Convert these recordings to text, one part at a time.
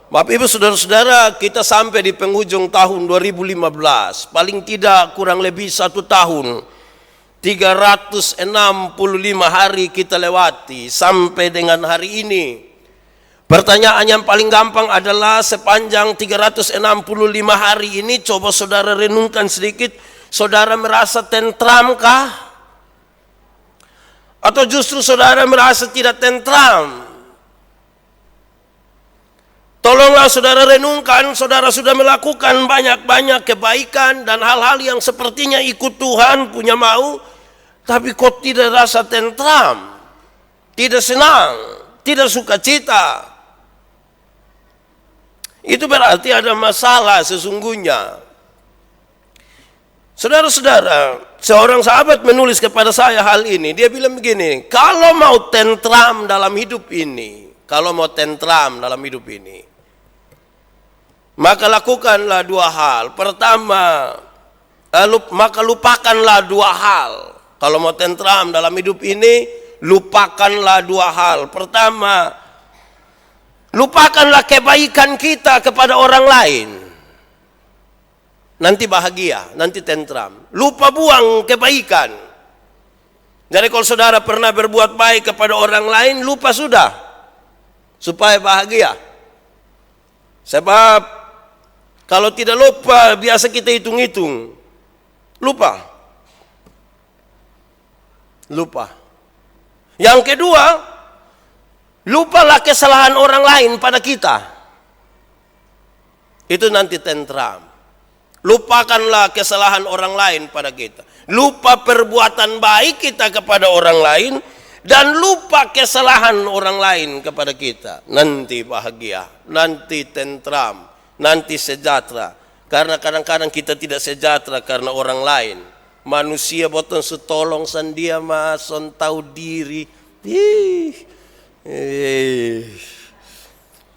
Bapak Ibu Saudara-saudara, kita sampai di penghujung tahun 2015. Paling tidak kurang lebih 1 tahun. 365 hari kita lewati sampai dengan hari ini. Pertanyaan yang paling gampang adalah sepanjang 365 hari ini, coba saudara renungkan sedikit, saudara merasa tentram kah? Atau justru saudara merasa tidak tentram? Tolonglah saudara renungkan, saudara sudah melakukan banyak-banyak kebaikan dan hal-hal yang sepertinya ikut Tuhan punya mau, tapi kok tidak rasa tentram, tidak senang, tidak sukacita. Itu berarti ada masalah sesungguhnya. Saudara-saudara, seorang sahabat menulis kepada saya hal ini. Dia bilang begini, kalau mau tentram dalam hidup ini, maka lakukanlah 2 hal. Pertama, maka lupakanlah 2 hal. Kalau mau tentram dalam hidup ini, lupakanlah 2 hal. Pertama, lupakanlah kebaikan kita kepada orang lain. Nanti bahagia, nanti tentram. Lupa buang kebaikan. Jadi kalau saudara pernah berbuat baik kepada orang lain, lupa sudah, supaya bahagia. Sebab kalau tidak lupa, biasa kita hitung-hitung. Lupa. Yang kedua, lupalah kesalahan orang lain pada kita. Itu nanti tentram. Lupakanlah kesalahan orang lain pada kita. Lupa perbuatan baik kita kepada orang lain, dan lupa kesalahan orang lain kepada kita. Nanti bahagia, nanti tentram, nanti sejahtera. Karena kadang-kadang kita tidak sejahtera karena orang lain. Manusia boton setolong sandia mason tahu diri.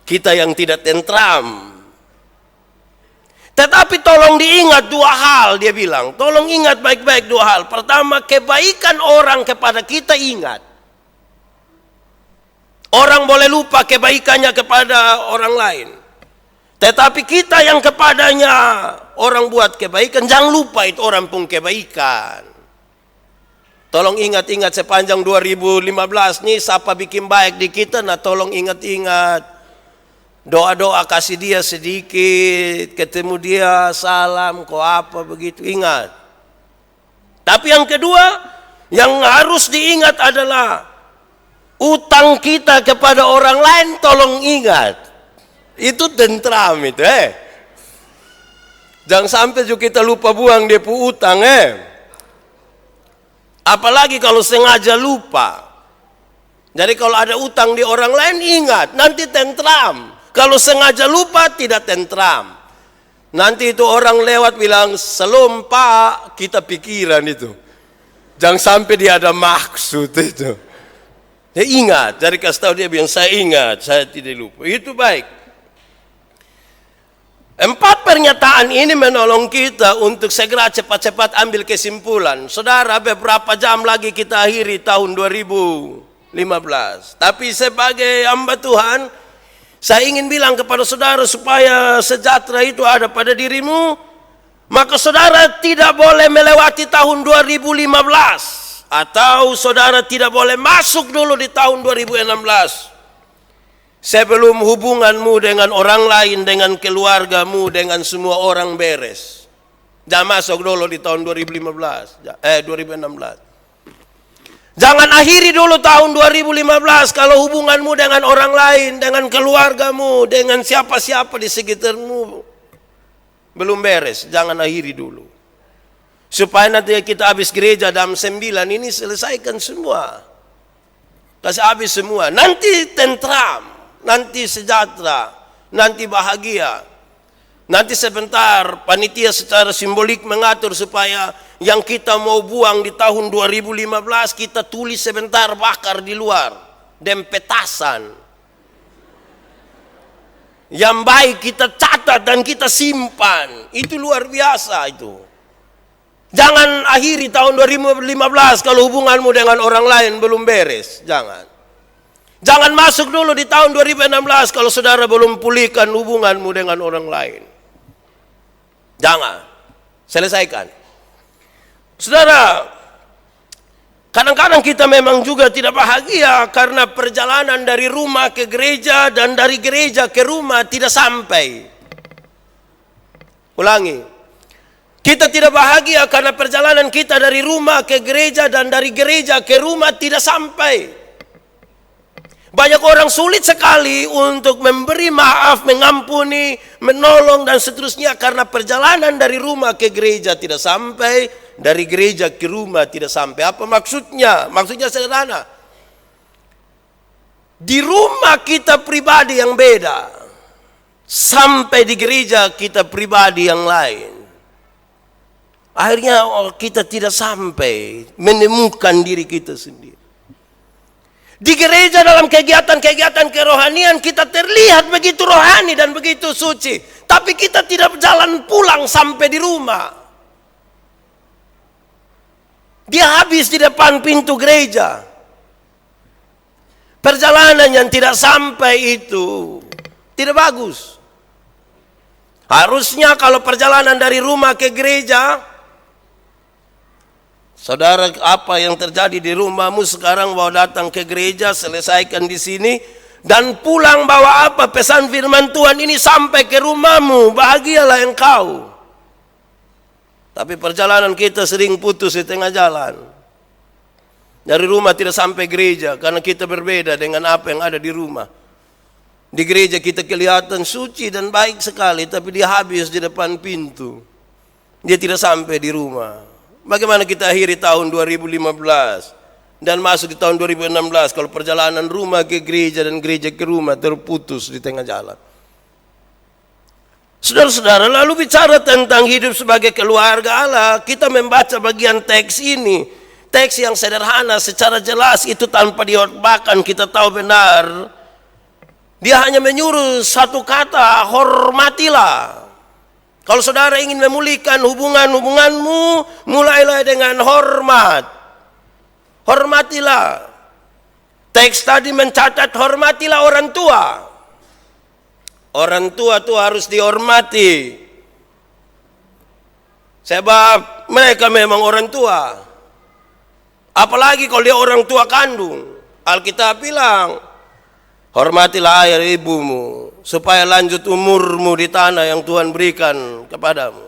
Kita yang tidak tentram. Tetapi tolong diingat 2 hal, dia bilang. Tolong ingat baik-baik 2 hal. Pertama, kebaikan orang kepada kita ingat. Orang boleh lupa kebaikannya kepada orang lain. Tetapi kita yang kepadanya orang buat kebaikan, jangan lupa itu orang pun kebaikan. Tolong ingat-ingat sepanjang 2015 nih, siapa bikin baik di kita, nah tolong ingat-ingat. Doa-doa kasih dia sedikit, ketemu dia salam, kok apa begitu, ingat. Tapi yang kedua, yang harus diingat adalah utang kita kepada orang lain, tolong ingat. Itu tentram itu. Jangan sampai juga kita lupa buang dia pu utang. Apalagi kalau sengaja lupa. Jadi kalau ada utang di orang lain, ingat, nanti tentram. Kalau sengaja lupa, tidak tentram. Nanti itu orang lewat bilang, "Salam Pak," kita pikiran itu. Jangan sampai dia ada maksud itu. Dia ingat, dari kasih tahu dia bilang, "Saya ingat, saya tidak lupa." Itu baik. 4 pernyataan ini menolong kita untuk segera cepat-cepat ambil kesimpulan. Saudara, beberapa jam lagi kita akhiri tahun 2015. Tapi sebagai hamba Tuhan, saya ingin bilang kepada saudara supaya sejahtera itu ada pada dirimu, maka saudara tidak boleh melewati tahun 2015, atau saudara tidak boleh masuk dulu di tahun 2016 sebelum hubunganmu dengan orang lain, dengan keluargamu, dengan semua orang beres. Jangan masuk dulu di tahun 2016. Jangan akhiri dulu tahun 2015 kalau hubunganmu dengan orang lain, dengan keluargamu, dengan siapa-siapa di sekitarmu belum beres. Jangan akhiri dulu. Supaya nanti kita habis gereja jam 9 ini selesaikan semua. Kasih habis semua. Nanti tentram, nanti sejahtera, nanti bahagia. Nanti sebentar panitia secara simbolik mengatur supaya yang kita mau buang di tahun 2015 kita tulis sebentar, bakar di luar, dempetasan. Yang baik kita catat dan kita simpan. Itu luar biasa itu. Jangan akhiri tahun 2015 kalau hubunganmu dengan orang lain belum beres. Jangan. Jangan masuk dulu di tahun 2016 kalau saudara belum pulihkan hubunganmu dengan orang lain. Jangan. Selesaikan. Saudara, kadang-kadang kita memang juga tidak bahagia karena perjalanan dari rumah ke gereja dan dari gereja ke rumah tidak sampai. Ulangi. Kita tidak bahagia karena perjalanan kita dari rumah ke gereja dan dari gereja ke rumah tidak sampai. Banyak orang sulit sekali untuk memberi maaf, mengampuni, menolong dan seterusnya karena perjalanan dari rumah ke gereja tidak sampai, dari gereja ke rumah tidak sampai. Apa maksudnya? Maksudnya sederhana. Di rumah kita pribadi yang beda, sampai di gereja kita pribadi yang lain. Akhirnya kita tidak sampai menemukan diri kita sendiri. Di gereja dalam kegiatan-kegiatan kerohanian kita terlihat begitu rohani dan begitu suci. Tapi kita tidak jalan pulang sampai di rumah. Dia habis di depan pintu gereja. Perjalanan yang tidak sampai itu tidak bagus. Harusnya kalau perjalanan dari rumah ke gereja, saudara, apa yang terjadi di rumahmu sekarang bawa datang ke gereja, selesaikan di sini, dan pulang bawa apa? Pesan firman Tuhan ini sampai ke rumahmu, bahagialah engkau. Tapi perjalanan kita sering putus di tengah jalan. Dari rumah tidak sampai gereja, karena kita berbeda dengan apa yang ada di rumah. Di gereja kita kelihatan suci dan baik sekali, tapi dia habis di depan pintu. Dia tidak sampai di rumah. Bagaimana kita akhiri tahun 2015 dan masuk di tahun 2016 kalau perjalanan rumah ke gereja dan gereja ke rumah terputus di tengah jalan. Saudara-saudara, lalu bicara tentang hidup sebagai keluarga Allah, kita membaca bagian teks ini. Teks yang sederhana secara jelas itu tanpa dihotbahkan, kita tahu benar. Dia hanya menyuruh satu kata, hormatilah. Kalau saudara ingin memulihkan hubungan-hubunganmu, mulailah dengan hormat. Hormatilah. Teks tadi mencatat hormatilah orang tua. Orang tua itu harus dihormati. Sebab mereka memang orang tua. Apalagi kalau dia orang tua kandung. Alkitab bilang, hormatilah ayah ibumu, supaya lanjut umurmu di tanah yang Tuhan berikan kepadamu.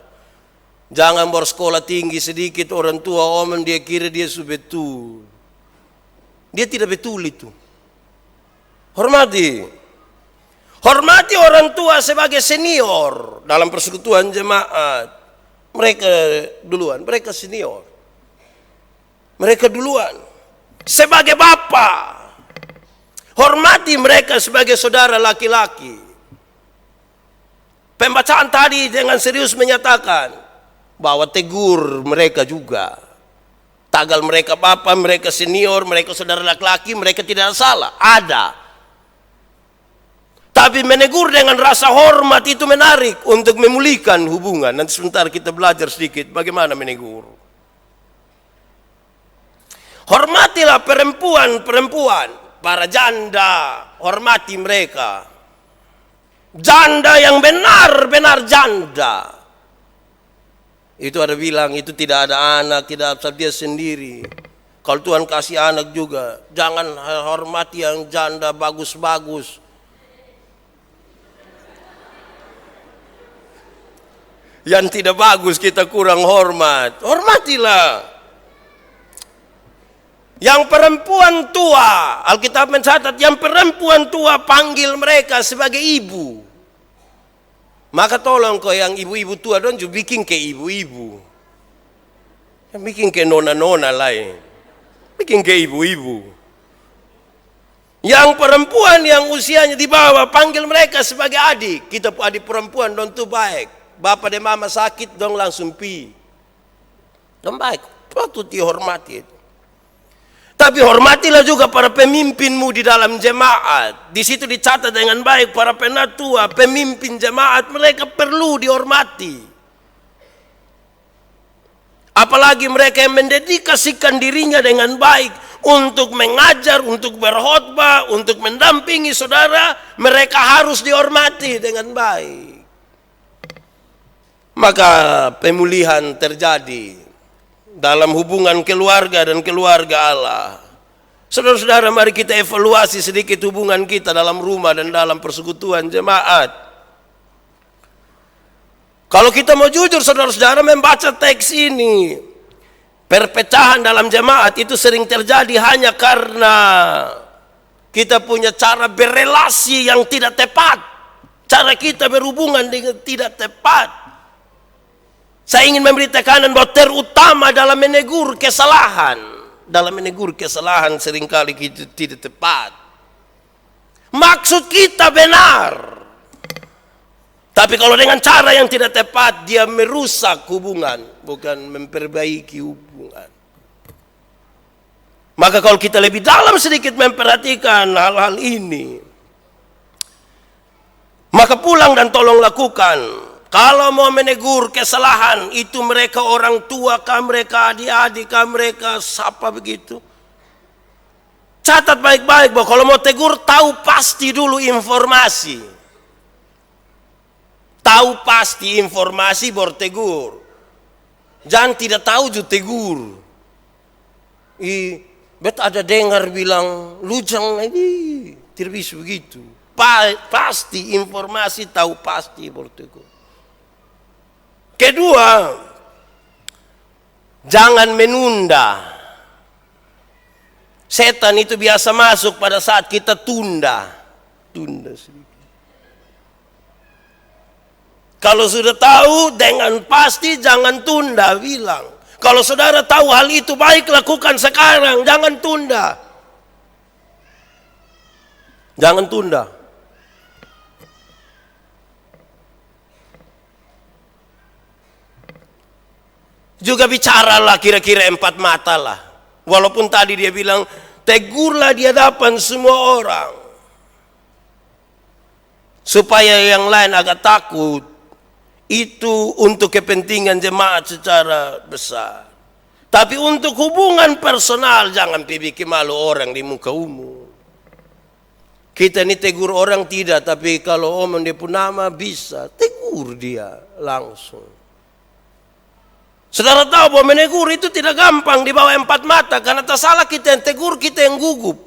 Jangan bersekolah tinggi sedikit orang tua omen dia kira dia sudah betul. Dia tidak betul itu. Hormati. Hormati orang tua sebagai senior dalam persekutuan jemaat. Mereka duluan, mereka senior. Mereka duluan. Sebagai bapak, hormati mereka sebagai saudara laki-laki. Pembacaan tadi dengan serius menyatakan bahwa tegur mereka juga. Tagal mereka bapak, mereka senior, mereka saudara laki-laki, mereka tidak salah. Ada. Tapi menegur dengan rasa hormat itu menarik untuk memulihkan hubungan. Nanti sebentar kita belajar sedikit bagaimana menegur. Hormatilah perempuan-perempuan. Para janda, hormati mereka. Janda yang benar-benar janda. Itu ada bilang, itu tidak ada anak, tidak ada dia sendiri. Kalau Tuhan kasih anak juga, jangan hormati yang janda bagus-bagus. Yang tidak bagus kita kurang hormat. Hormatilah. Yang perempuan tua, Alkitab mencatat yang perempuan tua panggil mereka sebagai ibu. Maka tolong kau yang ibu-ibu tua don juga bikin ke ibu-ibu. Yang bikin ke nona-nona lain. Bikin ke ibu-ibu. Yang perempuan yang usianya di bawah panggil mereka sebagai adik. Kita adik perempuan don tuh baik. Bapak dan mama sakit dong langsung pi. Don baik, patut dihormati. Tapi hormatilah juga para pemimpinmu di dalam jemaat. Di situ dicatat dengan baik para penatua, pemimpin jemaat, mereka perlu dihormati. Apalagi mereka yang mendedikasikan dirinya dengan baik, untuk mengajar, untuk berkhotbah, untuk mendampingi saudara, mereka harus dihormati dengan baik. Maka pemulihan terjadi dalam hubungan keluarga dan keluarga Allah. Saudara-saudara, mari kita evaluasi sedikit hubungan kita dalam rumah dan dalam persekutuan jemaat. Kalau kita mau jujur saudara-saudara membaca teks ini, perpecahan dalam jemaat itu sering terjadi hanya karena kita punya cara berelasi yang tidak tepat. Cara kita berhubungan dengan tidak tepat. Saya ingin memberi tekanan bahwa terutama dalam menegur kesalahan. Dalam menegur kesalahan seringkali kita tidak tepat. Maksud kita benar. Tapi kalau dengan cara yang tidak tepat, dia merusak hubungan, bukan memperbaiki hubungan. Maka kalau kita lebih dalam sedikit memperhatikan hal-hal ini, maka pulang dan tolong lakukan. Kalau mau menegur kesalahan, itu mereka orang tua kah, mereka adik-adik kah, mereka siapa begitu. Catat baik-baik bahwa kalau mau tegur, tahu pasti dulu informasi. Tahu pasti informasi baru tegur. Jangan tidak tahu juga tegur. Bet ada dengar bilang, lujang ini, tidak bisa begitu. Pasti informasi, tahu pasti baru tegur. Kedua, jangan menunda. Setan itu biasa masuk pada saat kita tunda. Tunda sedikit. Kalau sudah tahu dengan pasti jangan tunda, bilang. Kalau saudara tahu hal itu baik lakukan sekarang, jangan tunda. Jangan tunda. Juga bicaralah kira-kira 4 mata lah. Walaupun tadi dia bilang, tegurlah di hadapan semua orang. Supaya yang lain agak takut. Itu untuk kepentingan jemaat secara besar. Tapi untuk hubungan personal, jangan bikin malu orang di muka umum. Kita ini tegur orang tidak, tapi kalau omong dia pun nama bisa. Tegur dia langsung. Saudara tahu bahwa menegur itu tidak gampang di bawah 4 mata. Karena tak salah kita yang tegur, kita yang gugup.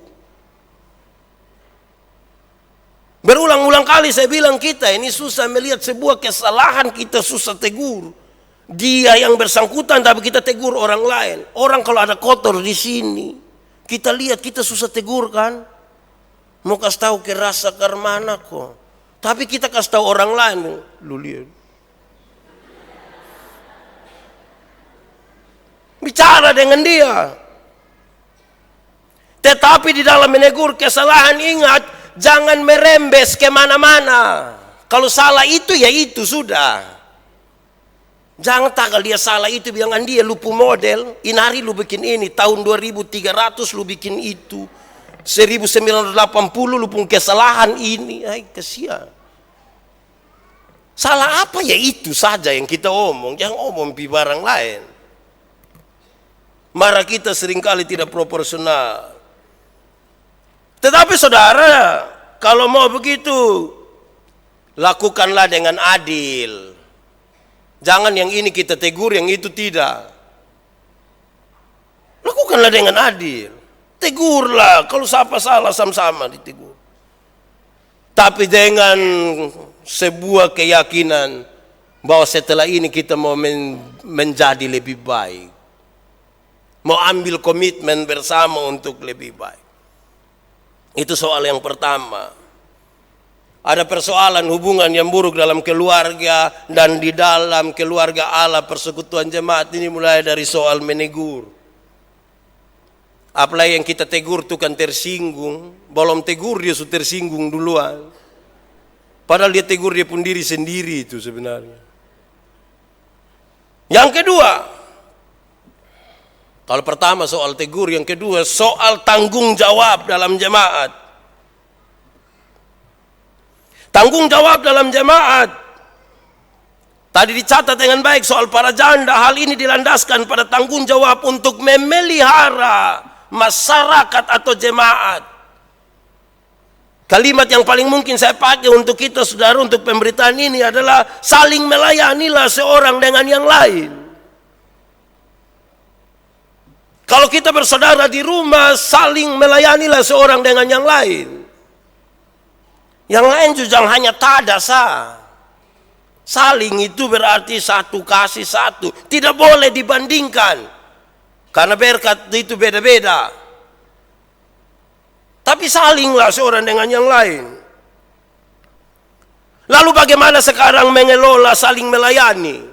Berulang-ulang kali saya bilang kita ini susah melihat sebuah kesalahan, kita susah tegur. Dia yang bersangkutan tapi kita tegur orang lain. Orang kalau ada kotor di sini, kita lihat kita susah tegur kan. Mau kasih tahu ke rasa karmana kok. Tapi kita kasih tahu orang lain, lu lihat. Bicara dengan dia. Tetapi di dalam menegur kesalahan ingat, jangan merembes kemana-mana. Kalau salah itu ya itu sudah. Jangan takal dia salah itu, bilang dia lupa model. Ini hari lu bikin ini, tahun 2300 lu bikin itu. 1980 lu pun kesalahan ini. Ay, kasihan. Salah apa ya itu saja yang kita omong. Jangan omong pi barang lain. Marah kita seringkali tidak proporsional. Tetapi saudara, kalau mau begitu, lakukanlah dengan adil. Jangan yang ini kita tegur, yang itu tidak. Lakukanlah dengan adil. Tegurlah, kalau siapa salah sama-sama ditegur. Tapi dengan sebuah keyakinan bahwa setelah ini kita mau menjadi lebih baik. Mau ambil komitmen bersama untuk lebih baik. Itu soal yang pertama. Ada persoalan hubungan yang buruk dalam keluarga dan di dalam keluarga Allah persekutuan jemaat ini mulai dari soal menegur. Apalagi yang kita tegur itu kan tersinggung. Belum tegur dia sudah tersinggung duluan. Padahal dia tegur dia pun diri sendiri itu sebenarnya. Yang kedua, kalau pertama soal tegur, yang kedua soal tanggung jawab dalam jemaat. Tanggung jawab dalam jemaat. Tadi dicatat dengan baik soal para janda, hal ini dilandaskan pada tanggung jawab untuk memelihara, masyarakat atau jemaat. Kalimat yang paling mungkin saya pakai untuk kita saudara, untuk pemberitaan ini adalah saling melayanilah seorang dengan yang lain. Kalau kita bersaudara di rumah, saling melayanilah seorang dengan yang lain. Yang lain juga hanya tada sah. Saling itu berarti satu kasih satu. Tidak boleh dibandingkan. Karena berkat itu beda-beda. Tapi salinglah seorang dengan yang lain. Lalu bagaimana sekarang mengelola saling melayani?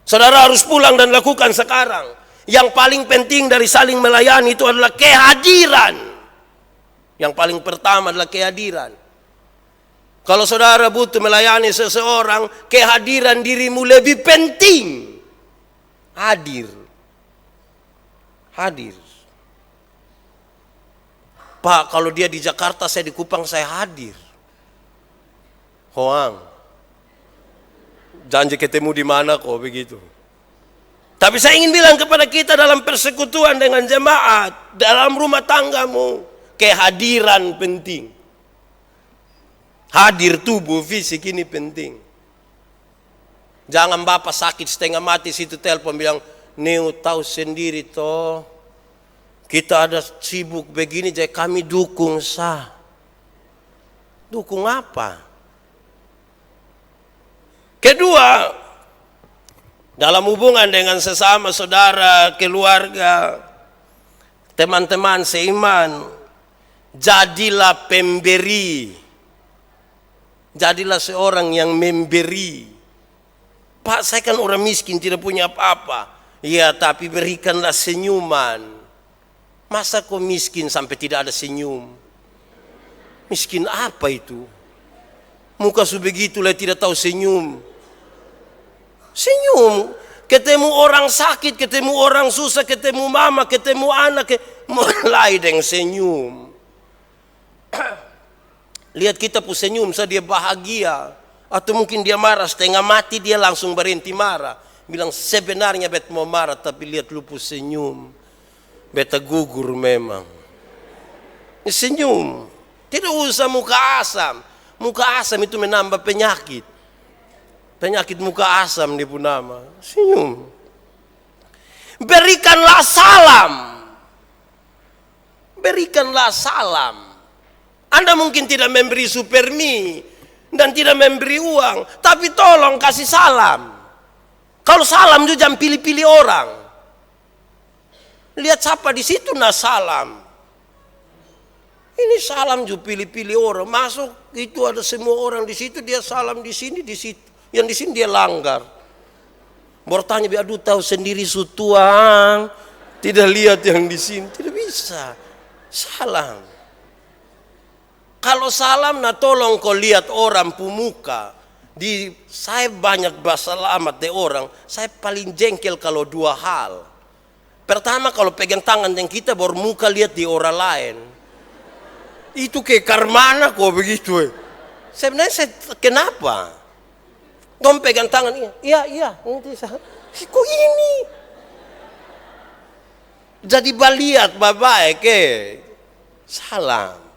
Saudara harus pulang dan lakukan sekarang. Yang paling penting dari saling melayani itu adalah kehadiran. Yang paling pertama adalah kehadiran. Kalau saudara butuh melayani seseorang, kehadiran dirimu lebih penting. Hadir. Hadir. Pak, kalau dia di Jakarta, saya di Kupang, saya hadir. Hoang. Janji ketemu di mana kok begitu. Tapi saya ingin bilang kepada kita dalam persekutuan dengan jemaat, dalam rumah tanggamu, kehadiran penting. Hadir tubuh fisik ini penting. Jangan bapak sakit setengah mati situ telepon bilang, Neo tahu sendiri toh. Kita ada sibuk begini, jadi kami dukung sah. Dukung apa? Kedua, dalam hubungan dengan sesama saudara, keluarga, teman-teman seiman, jadilah pemberi. Jadilah seorang yang memberi. Pak, saya kan orang miskin, tidak punya apa-apa. Ya, tapi berikanlah senyuman. Masa kau miskin sampai tidak ada senyum? Miskin apa itu? Muka sebegitulah tidak tahu senyum. Senyum. Ketemu orang sakit, ketemu orang susah, ketemu mama, ketemu anak, mulai dengan senyum. Lihat kita pun senyum, dia bahagia. Atau mungkin dia marah, setengah mati dia langsung berhenti marah. Bilang sebenarnya bet mau marah, tapi lihat lu pun senyum. Beta gugur memang. Senyum. Tidak usah muka asam. Muka asam itu menambah penyakit. Penyakit muka asam dia pun nama. Senyum. Berikanlah salam. Berikanlah salam. Anda mungkin tidak memberi supermi dan tidak memberi uang, tapi tolong kasih salam. Kalau salam juga jangan pilih-pilih orang. Lihat siapa di situ, nah salam. Ini salam juga pilih-pilih orang. Masuk itu ada semua orang di situ, dia salam di sini, di situ. Yang di sini dia langgar. Bertanya, aduh tahu sendiri sutuang. Tidak lihat yang di sini, tidak bisa. Salam. Kalau salam, nah tolong kau lihat orang pemuka. Saya banyak bersalamat dengan orang. Saya paling jengkel kalau dua hal. Pertama, kalau pegang tangan yang kita baru muka lihat di orang lain. Itu kayak karmana kok begitu. Sebenarnya kenapa? Dom pegang tangan, iya. Kok ini? Jadi baliat baik salam.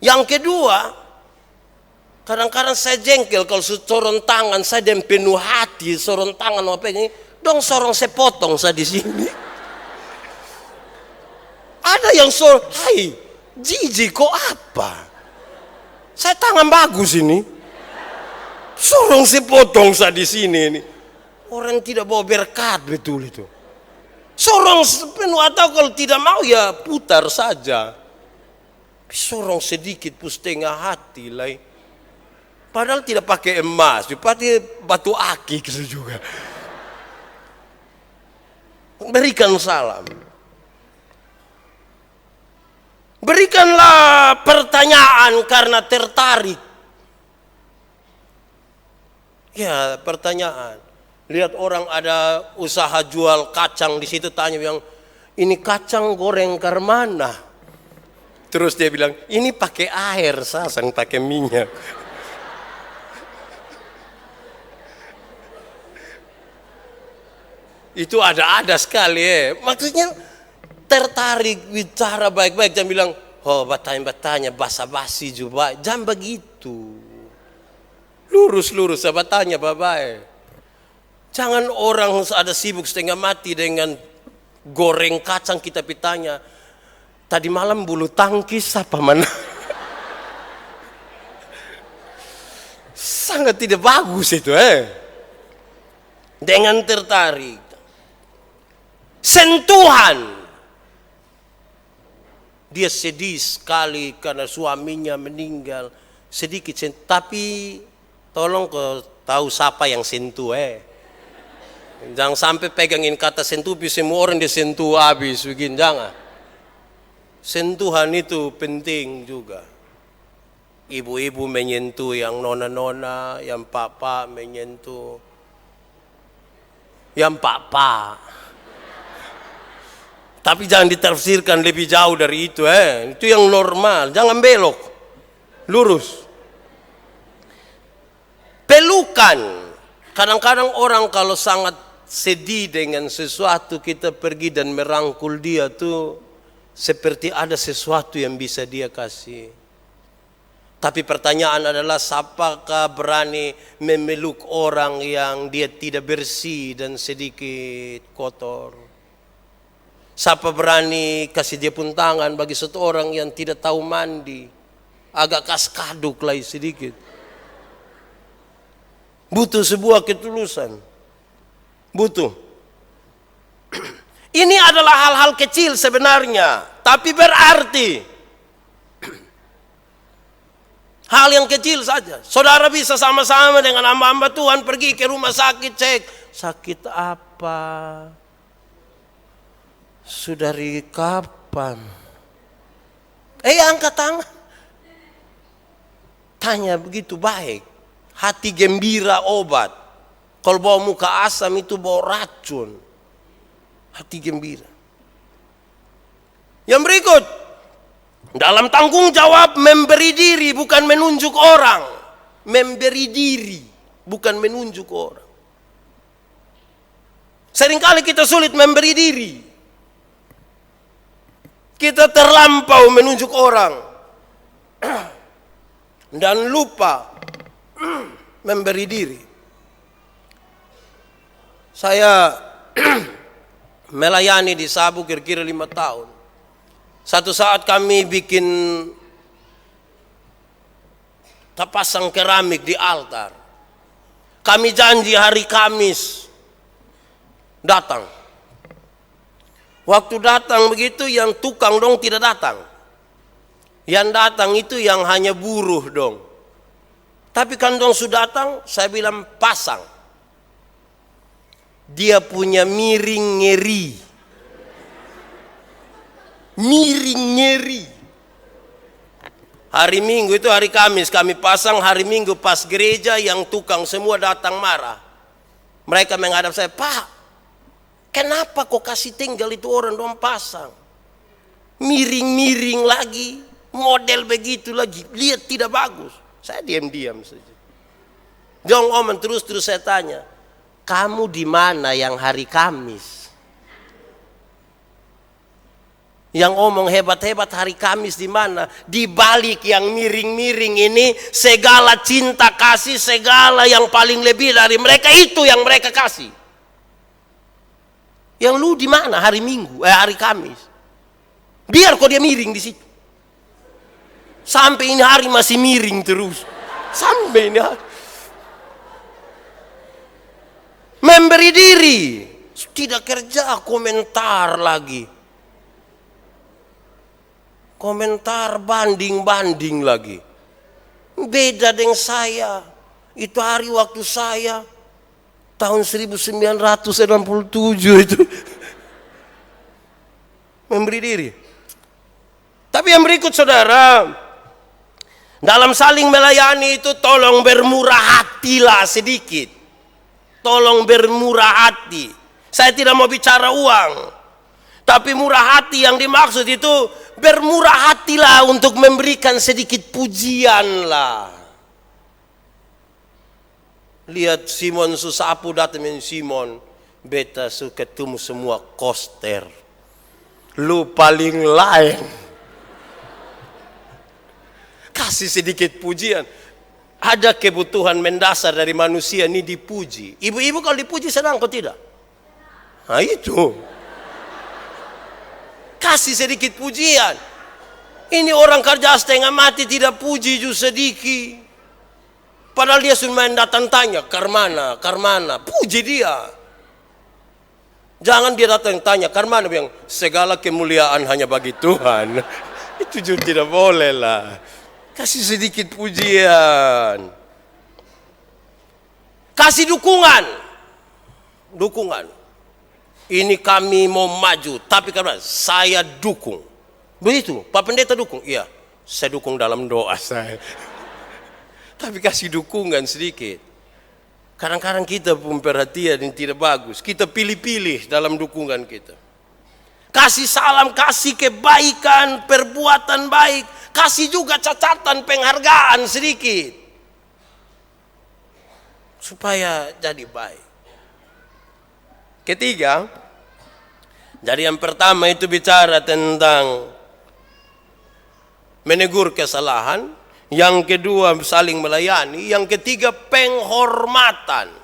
Yang kedua, kadang-kadang saya jengkel kalau sorong tangan saya dan penuh hati, sorong tangan apa ini. Dong sorong sepotong saya di sini. Ada yang sorong, hai, jijik kok apa? Saya tangan bagus ini. Sorong sepotong saya di sini ini. Orang tidak bawa berkat betul itu. Sorong penuh atau kalau tidak mau ya putar saja. Sorong sedikit pun setengah hati lah. Padahal tidak pakai emas, pakai batu akik juga. Berikan salam. Berikanlah pertanyaan karena tertarik. Ya, pertanyaan. Lihat orang ada usaha jual kacang di situ, tanya bilang, ini kacang goreng ke mana? Terus dia bilang, ini pakai air, sasang pakai minyak. Itu ada sekali ya. Maksudnya tertarik bicara baik-baik, jangan bilang, oh bertanya basa-basi juga. Jangan begitu. Lurus-lurus bertanya baik-baik. Jangan orang ada sibuk setengah mati dengan goreng kacang kita pitanya. Tadi malam bulu tangkis apa mana? Sangat tidak bagus itu Dengan tertarik. Sentuhan. Dia sedih sekali karena suaminya meninggal. Sedikit tapi tolong kau tahu siapa yang sentuh Jangan sampai pegangin kata sentuh, semua orang disentuh habis begini, jangan. Sentuhan itu penting juga. Ibu-ibu menyentuh yang nona-nona, yang papa menyentuh yang papa. Tapi jangan ditafsirkan lebih jauh dari itu Itu yang normal, jangan belok. Lurus. Pelukan. Kadang-kadang orang kalau sangat sedih dengan sesuatu, kita pergi dan merangkul dia tuh seperti ada sesuatu yang bisa dia kasih. Tapi pertanyaan adalah, siapakah berani memeluk orang yang dia tidak bersih dan sedikit kotor? Siapa berani kasih dia pun tangan bagi satu orang yang tidak tahu mandi, agak kaskaduk lagi sedikit? Butuh sebuah ketulusan. Butuh. Ini adalah hal-hal kecil sebenarnya, tapi berarti. Hal yang kecil saja. Saudara bisa sama-sama dengan hamba-hamba Tuhan pergi ke rumah sakit, cek. Sakit apa? Saudari kapan? Angkat tangan. Tanya begitu baik. Hati gembira obat. Kalau bawa muka asam itu bawa racun. Hati gembira. Yang berikut. Dalam tanggung jawab memberi diri bukan menunjuk orang. Memberi diri bukan menunjuk orang. Seringkali kita sulit memberi diri. Kita terlampau menunjuk orang. Dan lupa memberi diri. Saya melayani di Sabu kira-kira 5 tahun. Satu saat kami bikin pasang keramik di altar. Kami janji hari Kamis datang. Waktu datang begitu, yang tukang dong tidak datang. Yang datang itu yang hanya buruh dong. Tapi kan dong sudah datang, saya bilang pasang. Dia punya miring ngeri. Miring ngeri. Hari Minggu itu hari Kamis kami pasang, hari Minggu pas gereja yang tukang semua datang marah. Mereka menghadap saya, Pak, kenapa kok kasih tinggal itu orang dong pasang? Miring-miring lagi, model begitu lagi, lihat tidak bagus. Saya diam-diam saja. Dong omong terus saya tanya, kamu di mana yang hari Kamis? Yang omong hebat-hebat hari Kamis di mana? Di balik yang miring-miring ini, segala cinta kasih, segala yang paling lebih dari mereka itu yang mereka kasih. Yang lu di mana hari Minggu, hari Kamis? Biar kok dia miring di situ. Sampai ini hari masih miring terus. Sampai ini hari. Memberi diri, tidak kerja komentar lagi. Komentar banding-banding lagi. Beda dengan saya. Itu hari waktu saya tahun 1967 itu. Memberi diri. Tapi yang berikut saudara, dalam saling melayani itu tolong bermurah hatilah sedikit. Tolong bermurah hati. Saya tidak mau bicara uang. Tapi murah hati yang dimaksud itu bermurah hatilah untuk memberikan sedikit pujian lah. Lihat Simon Susapu datang dengan Simon. beta suka ketemu semua koster. Lu paling lain. Kasih sedikit pujian. Ada kebutuhan mendasar dari manusia ini dipuji. Ibu-ibu kalau dipuji senang kok tidak? Nah itu. Kasih sedikit pujian. Ini orang kerja setengah mati tidak puji juga sedikit. Padahal dia sudah main datang tanya, Karmana, Karmana. Puji dia. Jangan dia datang tanya, Karmana bilang, segala kemuliaan hanya bagi Tuhan. Itu juga tidak boleh lah. Kasih sedikit pujian. Kasih dukungan. Dukungan. Ini kami mau maju, tapi karena saya dukung. Begitu, Pak Pendeta dukung. Iya, saya dukung dalam doa saya. Tapi kasih dukungan sedikit. Kadang-kadang kita pun perhatian yang tidak bagus. Kita pilih-pilih dalam dukungan kita. Kasih salam, kasih kebaikan, perbuatan baik. Kasih juga catatan penghargaan sedikit. Supaya jadi baik. Ketiga, jadi yang pertama itu bicara tentang menegur kesalahan. Yang kedua saling melayani. Yang ketiga penghormatan.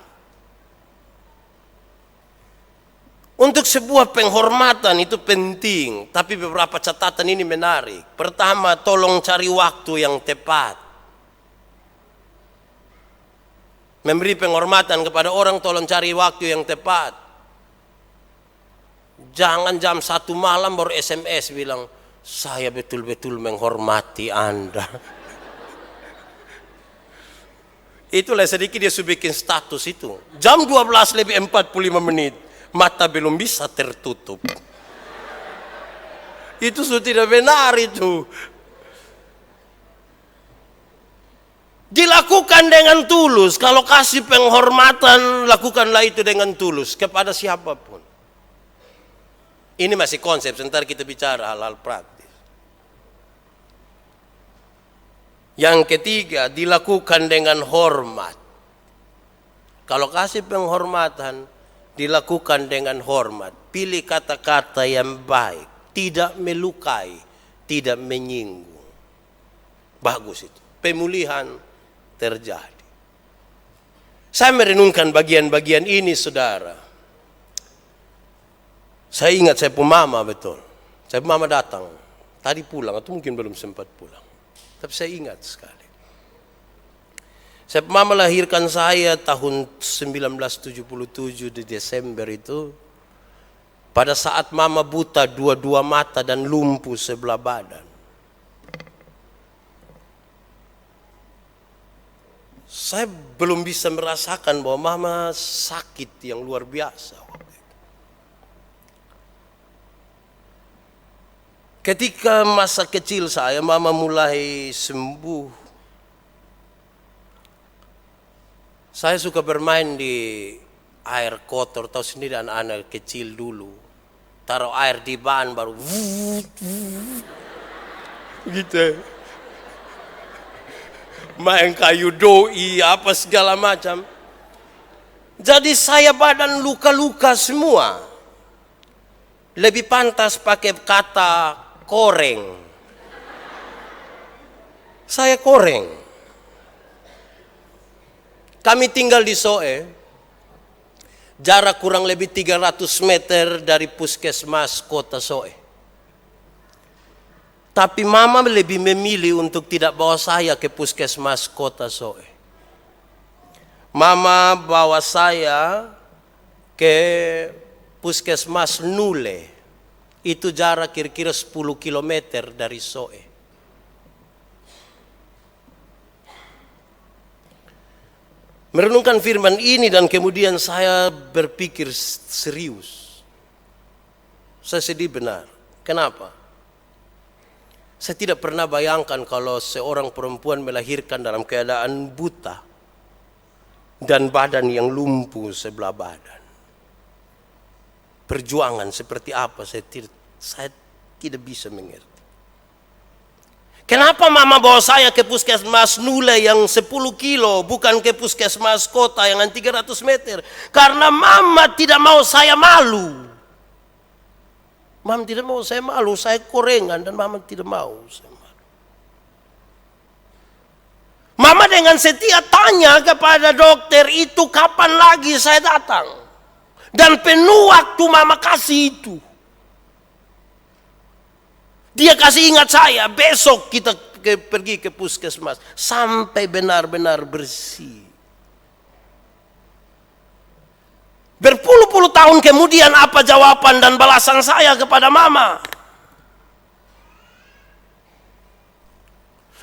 Untuk sebuah penghormatan itu penting. Tapi beberapa catatan ini menarik. Pertama, tolong cari waktu yang tepat. Memberi penghormatan kepada orang tolong cari waktu yang tepat. Jangan jam 1 malam baru SMS bilang, saya betul-betul menghormati Anda. Itulah sedikit dia sudah bikin status itu. Jam 12:45, mata belum bisa tertutup. Itu sudah tidak benar itu. Dilakukan dengan tulus. Kalau kasih penghormatan, lakukanlah itu dengan tulus kepada siapapun. Ini masih konsep, sebentar kita bicara hal-hal praktis. Yang ketiga, dilakukan dengan hormat. Kalau kasih penghormatan, dilakukan dengan hormat. Pilih kata-kata yang baik, tidak melukai, tidak menyinggung. Bagus itu. Pemulihan terjadi. Saya merenungkan bagian-bagian ini, saudara. Saya ingat saya pun mama betul. Saya pun mama datang. Tadi pulang atau mungkin belum sempat pulang. Tapi saya ingat sekali. Saya mama melahirkan saya tahun 1977 di Desember itu. Pada saat mama buta dua-dua mata dan lumpuh sebelah badan. Saya belum bisa merasakan bahwa mama sakit yang luar biasa. Ketika masa kecil saya, mama mulai sembuh. Saya suka bermain di air kotor, tahu sendiri anak-anak kecil dulu. Taruh air di ban baru gitu. Main kayu doi, apa segala macam. Jadi saya badan luka-luka semua. Lebih pantas pakai kata koreng. Saya koreng. Kami tinggal di Soe. Jarak kurang lebih 300 meter dari puskesmas kota Soe. Tapi mama lebih memilih untuk tidak bawa saya ke puskesmas kota Soe. Mama bawa saya ke puskesmas Nule. Itu jarak kira-kira 10 km dari Soe. Merenungkan firman ini dan kemudian saya berpikir serius. Saya sedih benar. Kenapa? Saya tidak pernah bayangkan kalau seorang perempuan melahirkan dalam keadaan buta dan badan yang lumpuh sebelah badan. Perjuangan seperti apa saya tidak bisa mengerti. Kenapa mama bawa saya ke puskesmas Nule yang 10 kilo, bukan ke puskesmas kota yang 300 meter? Karena mama tidak mau saya malu. Mama tidak mau saya malu, saya korengan dan mama tidak mau saya malu. Mama dengan setia tanya kepada dokter itu kapan lagi saya datang. Dan penuh waktu mama kasih itu. Dia kasih ingat saya, besok kita pergi ke puskesmas. Sampai benar-benar bersih. Berpuluh-puluh tahun kemudian apa jawaban dan balasan saya kepada mama?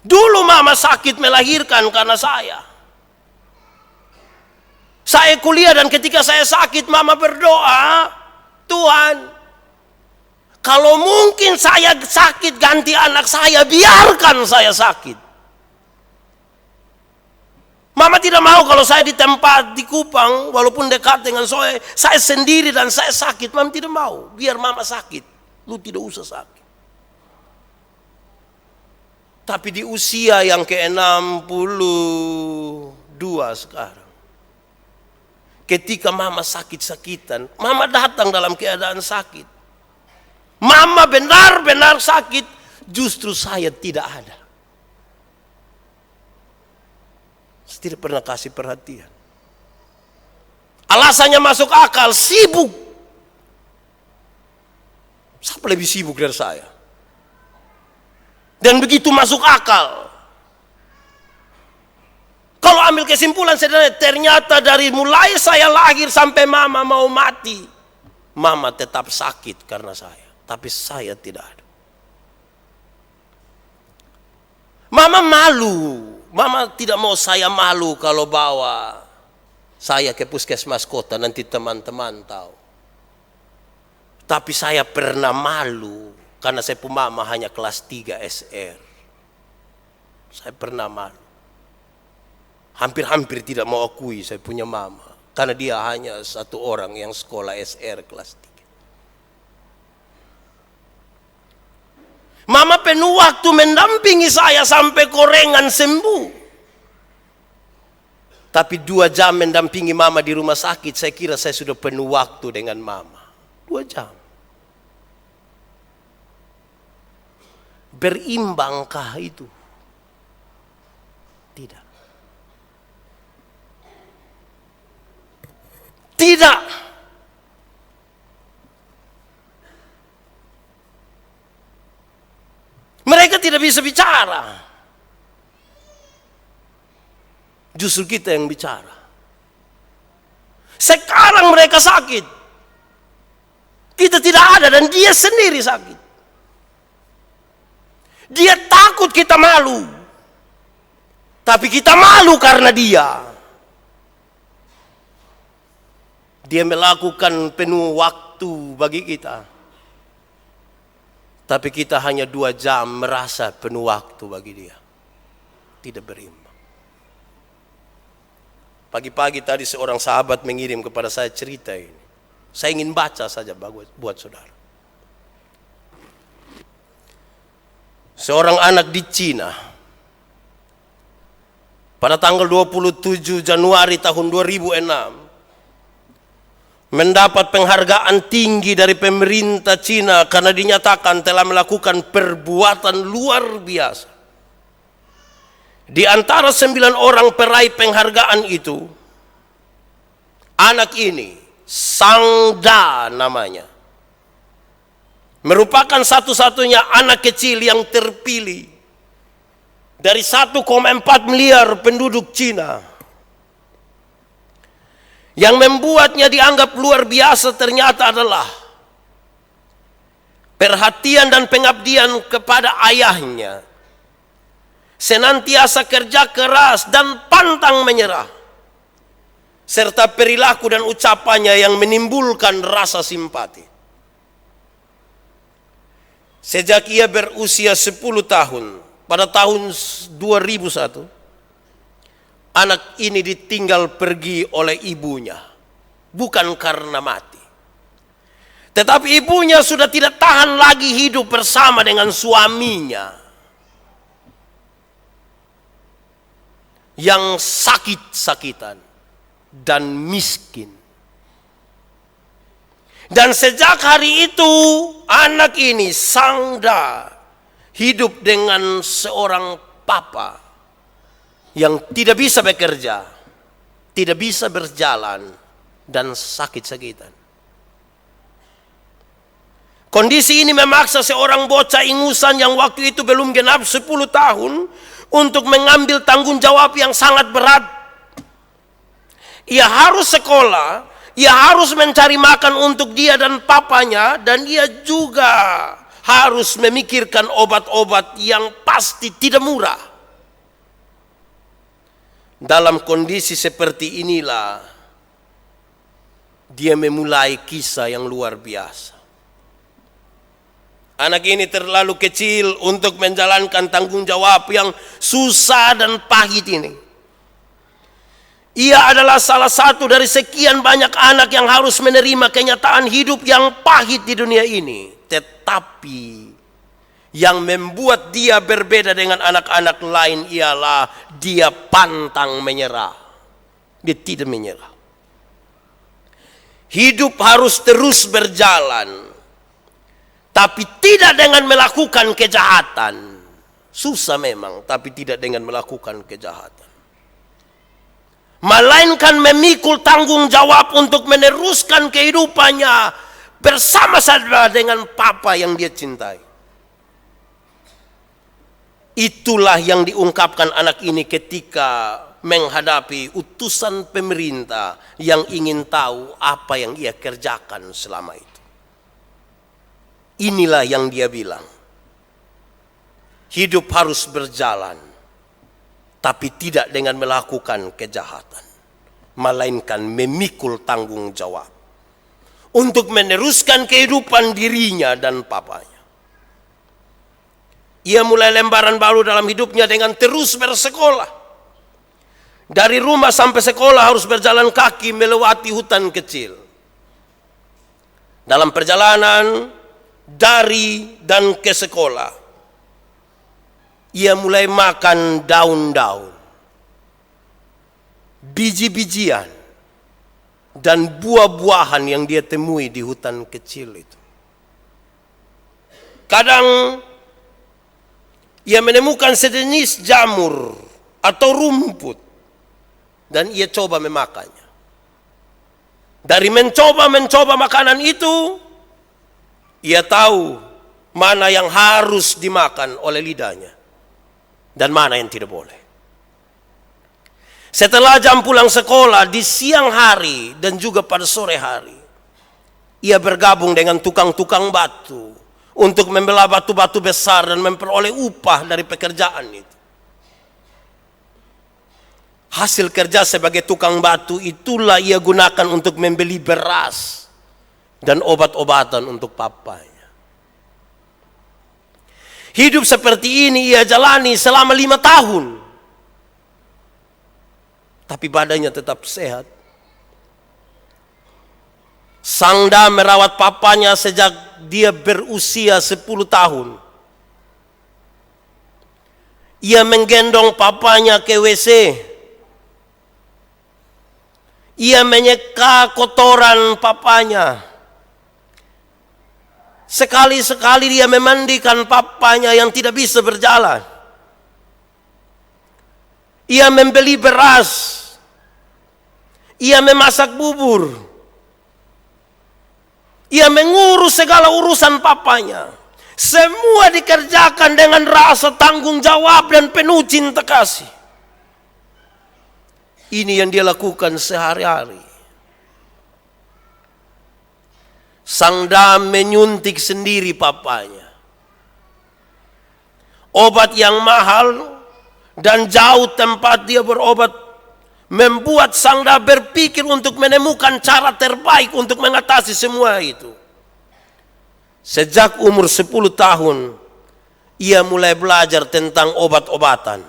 Dulu mama sakit melahirkan karena saya. Saya kuliah dan ketika saya sakit mama berdoa, Tuhan, kalau mungkin saya sakit ganti anak saya, biarkan saya sakit. Mama tidak mau kalau saya di tempat di Kupang, walaupun dekat dengan saya sendiri dan saya sakit. Mama tidak mau, biar mama sakit. Lu tidak usah sakit. Tapi di usia yang ke-62 sekarang, ketika mama sakit-sakitan, mama datang dalam keadaan sakit. Mama benar-benar sakit, justru saya tidak ada. Saya tidak pernah kasih perhatian. Alasannya masuk akal, sibuk. Siapa lebih sibuk dari saya? Dan begitu masuk akal. Kalau ambil kesimpulan sederhana, ternyata dari mulai saya lahir sampai mama mau mati, mama tetap sakit karena saya. Tapi saya tidak ada. Mama malu. Mama tidak mau saya malu kalau bawa saya ke puskesmas kota, nanti teman-teman tahu. Tapi saya pernah malu karena saya punya mama hanya kelas 3 SR. Saya pernah malu. Hampir-hampir tidak mau akui saya punya mama. Karena dia hanya satu orang yang sekolah SR kelas 3. Mama penuh waktu mendampingi saya sampai korengan sembuh. Tapi 2 jam mendampingi mama di rumah sakit, saya kira saya sudah penuh waktu dengan mama. 2 jam. Berimbangkah itu? Tidak. Tidak. Mereka tidak bisa bicara. Justru kita yang bicara. Sekarang mereka sakit. Kita tidak ada dan dia sendiri sakit. Dia takut kita malu. Tapi kita malu karena dia. Dia melakukan penuh waktu bagi kita. Tapi kita hanya 2 jam merasa penuh waktu bagi dia. Tidak berimbang. Pagi-pagi tadi seorang sahabat mengirim kepada saya cerita ini. Saya ingin baca saja buat saudara. Seorang anak di Cina. Pada tanggal 27 Januari tahun 2006. Mendapat penghargaan tinggi dari pemerintah Cina karena dinyatakan telah melakukan perbuatan luar biasa. Di antara 9 orang peraih penghargaan itu, anak ini, Sang Da namanya, merupakan satu-satunya anak kecil yang terpilih dari 1,4 miliar penduduk Cina. Yang membuatnya dianggap luar biasa ternyata adalah perhatian dan pengabdian kepada ayahnya. Senantiasa kerja keras dan pantang menyerah. Serta perilaku dan ucapannya yang menimbulkan rasa simpati. Sejak ia berusia 10 tahun, pada tahun 2001, anak ini ditinggal pergi oleh ibunya, bukan karena mati. Tetapi ibunya sudah tidak tahan lagi hidup bersama dengan suaminya. yang sakit-sakitan dan miskin. Dan sejak hari itu anak ini, Sangda, hidup dengan seorang papa yang tidak bisa bekerja, tidak bisa berjalan, dan sakit-sakitan. Kondisi ini memaksa seorang bocah ingusan yang waktu itu belum genap 10 tahun untuk mengambil tanggung jawab yang sangat berat. Ia harus sekolah, ia harus mencari makan untuk dia dan papanya, dan ia juga harus memikirkan obat-obat yang pasti tidak murah. Dalam kondisi seperti inilah dia memulai kisah yang luar biasa. Anak ini terlalu kecil untuk menjalankan tanggung jawab yang susah dan pahit ini. Ia adalah salah satu dari sekian banyak anak yang harus menerima kenyataan hidup yang pahit di dunia ini. Tetapi yang membuat dia berbeda dengan anak-anak lain ialah dia pantang menyerah. Dia tidak menyerah. Hidup harus terus berjalan, tapi tidak dengan melakukan kejahatan. Susah memang, tapi tidak dengan melakukan kejahatan. Melainkan memikul tanggung jawab untuk meneruskan kehidupannya bersama-sama dengan papa yang dia cintai. Itulah yang diungkapkan anak ini ketika menghadapi utusan pemerintah yang ingin tahu apa yang ia kerjakan selama itu. Inilah yang dia bilang. Hidup harus berjalan, tapi tidak dengan melakukan kejahatan, melainkan memikul tanggung jawab untuk meneruskan kehidupan dirinya dan papanya. Ia mulai lembaran baru dalam hidupnya dengan terus bersekolah. Dari rumah sampai sekolah harus berjalan kaki melewati hutan kecil. Dalam perjalanan dari dan ke sekolah, ia mulai makan daun-daun, biji-bijian, dan buah-buahan yang dia temui di hutan kecil itu. Kadang ia menemukan sejenis jamur atau rumput dan ia coba memakannya. Dari mencoba makanan itu, ia tahu mana yang harus dimakan oleh lidahnya dan mana yang tidak boleh. Setelah jam pulang sekolah di siang hari dan juga pada sore hari, ia bergabung dengan tukang-tukang batu untuk membelah batu-batu besar dan memperoleh upah dari pekerjaan itu. Hasil kerja sebagai tukang batu itulah ia gunakan untuk membeli beras dan obat-obatan untuk papanya. Hidup seperti ini ia jalani selama 5 tahun. Tapi badannya tetap sehat. Sangda merawat papanya sejak dia berusia 10 tahun. Ia menggendong papanya ke WC. Ia menyeka kotoran papanya. Sekali-sekali dia memandikan papanya yang tidak bisa berjalan. Ia membeli beras. Ia memasak bubur. Ia mengurus segala urusan papanya. Semua dikerjakan dengan rasa tanggung jawab dan penuh cinta kasih. Ini yang dia lakukan sehari-hari. Sangda menyuntik sendiri papanya. Obat yang mahal dan jauh tempat dia berobat membuat Sangda berpikir untuk menemukan cara terbaik untuk mengatasi semua itu. Sejak umur 10 tahun, ia mulai belajar tentang obat-obatan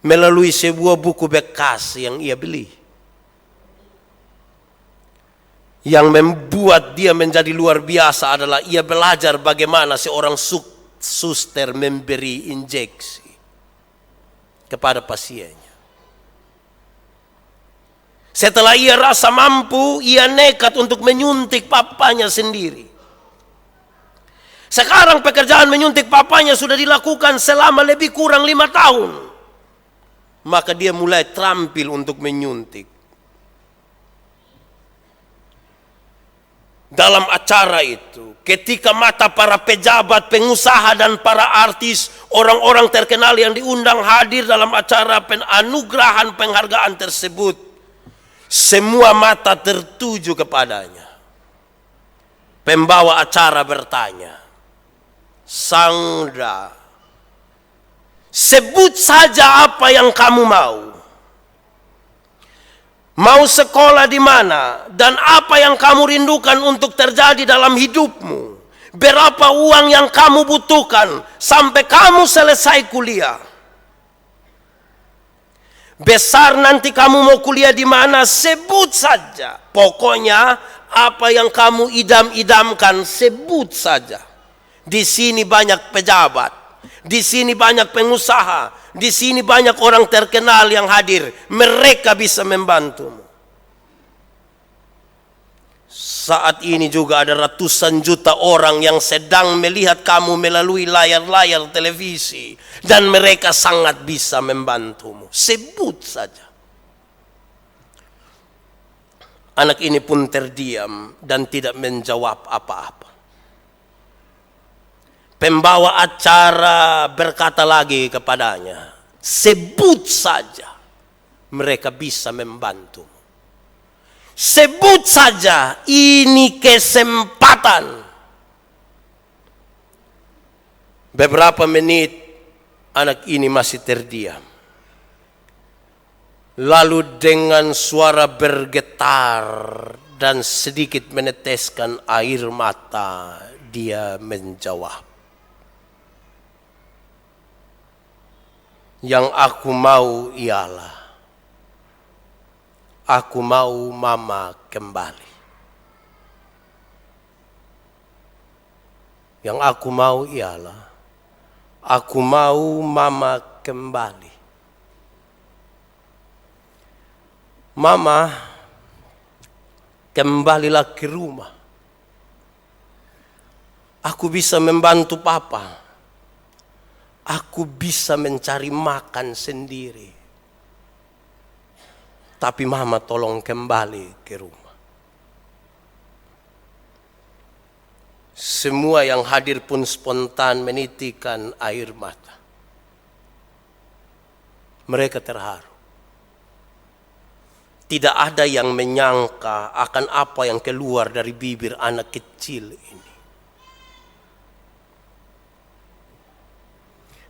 melalui sebuah buku bekas yang ia beli. Yang membuat dia menjadi luar biasa adalah ia belajar bagaimana seorang suster memberi injeksi kepada pasiennya. Setelah ia rasa mampu, ia nekat untuk menyuntik papanya sendiri. Sekarang pekerjaan menyuntik papanya sudah dilakukan selama lebih kurang 5 tahun. Maka dia mulai terampil untuk menyuntik. Dalam acara itu, ketika mata para pejabat, pengusaha, dan para artis, orang-orang terkenal yang diundang hadir dalam acara penganugerahan penghargaan tersebut, semua mata tertuju kepadanya. Pembawa acara bertanya, "Sandra, sebut saja apa yang kamu mau. Mau sekolah di mana dan apa yang kamu rindukan untuk terjadi dalam hidupmu. Berapa uang yang kamu butuhkan sampai kamu selesai kuliah. Besar nanti kamu mau kuliah di mana, sebut saja. Pokoknya apa yang kamu idam-idamkan, sebut saja. Di sini banyak pejabat, di sini banyak pengusaha, di sini banyak orang terkenal yang hadir. Mereka bisa membantumu." Saat ini juga ada ratusan juta orang yang sedang melihat kamu melalui layar-layar televisi. Dan mereka sangat bisa membantumu. Sebut saja. Anak ini pun terdiam dan tidak menjawab apa-apa. Pembawa acara berkata lagi kepadanya, "Sebut saja, mereka bisa membantumu. Sebut saja, ini kesempatan." Beberapa menit anak ini masih terdiam. Lalu dengan suara bergetar dan sedikit meneteskan air mata, dia menjawab, "Yang aku mau ialah aku mau mama kembali. Yang aku mau ialah aku mau mama kembali. Mama, kembalilah ke rumah. Aku bisa membantu papa. Aku bisa mencari makan sendiri. Tapi mama tolong kembali ke rumah." Semua yang hadir pun spontan menitikan air mata. Mereka terharu. Tidak ada yang menyangka akan apa yang keluar dari bibir anak kecil ini.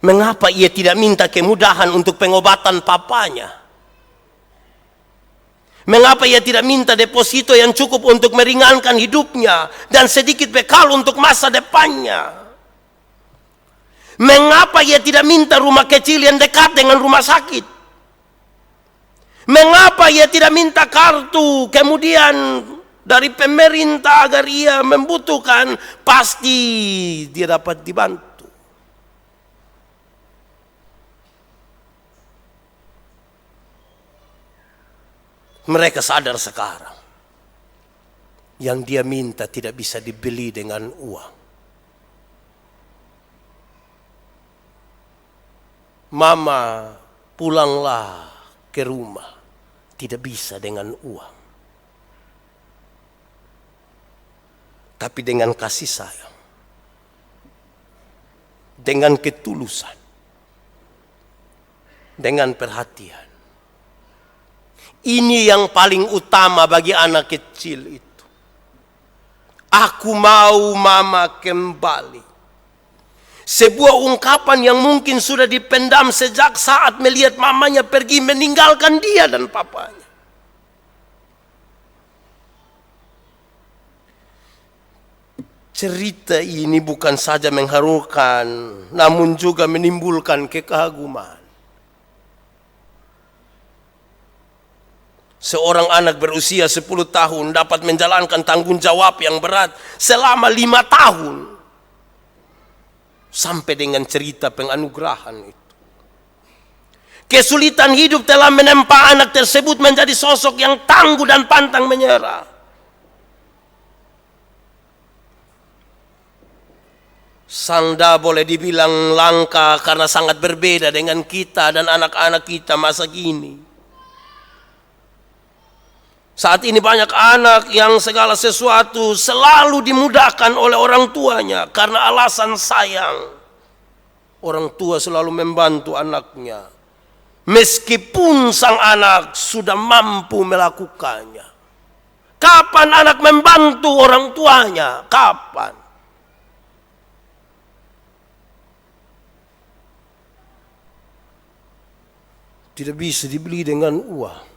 Mengapa ia tidak minta kemudahan untuk pengobatan papanya? Mengapa ia tidak minta deposito yang cukup untuk meringankan hidupnya dan sedikit bekal untuk masa depannya? Mengapa ia tidak minta rumah kecil yang dekat dengan rumah sakit? Mengapa ia tidak minta kartu kemudian dari pemerintah agar ia membutuhkan, pasti dia dapat dibantu? Mereka sadar sekarang, yang dia minta tidak bisa dibeli dengan uang. Mama, pulanglah ke rumah. Tidak bisa dengan uang. Tapi dengan kasih sayang. Dengan ketulusan. Dengan perhatian. Ini yang paling utama bagi anak kecil itu. Aku mau mama kembali. Sebuah ungkapan yang mungkin sudah dipendam sejak saat melihat mamanya pergi meninggalkan dia dan papanya. Cerita ini bukan saja mengharukan, namun juga menimbulkan kekaguman. Seorang anak berusia 10 tahun dapat menjalankan tanggung jawab yang berat selama 5 tahun. Sampai dengan cerita penganugerahan itu. Kesulitan hidup telah menempa anak tersebut menjadi sosok yang tangguh dan pantang menyerah. Sanda boleh dibilang langka karena sangat berbeda dengan kita dan anak-anak kita masa kini. Saat ini banyak anak yang segala sesuatu selalu dimudahkan oleh orang tuanya karena alasan sayang. Orang tua selalu membantu anaknya, meskipun sang anak sudah mampu melakukannya. Kapan anak membantu orang tuanya? Kapan? Tidak bisa dibeli dengan uang.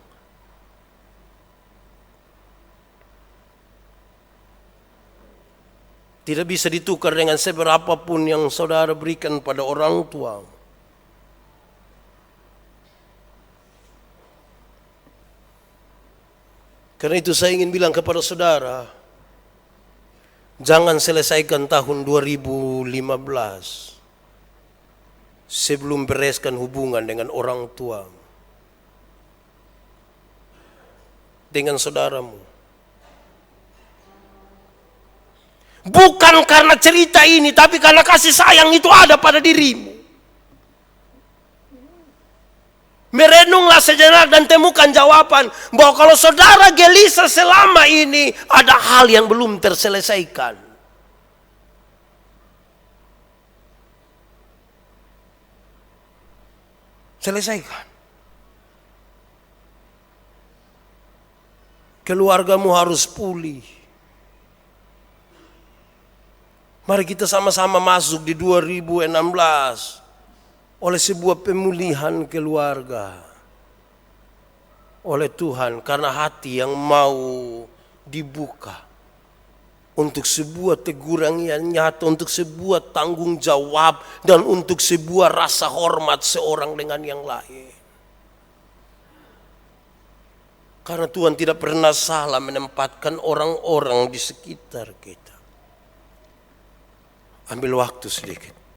Tidak bisa ditukar dengan seberapapun yang saudara berikan pada orang tua. Karena itu saya ingin bilang kepada saudara, jangan selesaikan tahun 2015 sebelum bereskan hubungan dengan orang tua, dengan saudaramu. Bukan karena cerita ini, tapi karena kasih sayang itu ada pada dirimu. Merenunglah sejenak dan temukan jawaban bahwa kalau saudara gelisah selama ini, ada hal yang belum terselesaikan. Selesaikan. Keluargamu harus pulih. Mari kita sama-sama masuk di 2016 oleh sebuah pemulihan keluarga oleh Tuhan, karena hati yang mau dibuka untuk sebuah teguran yang nyata, untuk sebuah tanggung jawab, dan untuk sebuah rasa hormat seorang dengan yang lain. Karena Tuhan tidak pernah salah menempatkan orang-orang di sekitar kita. Ambil waktu sedikit.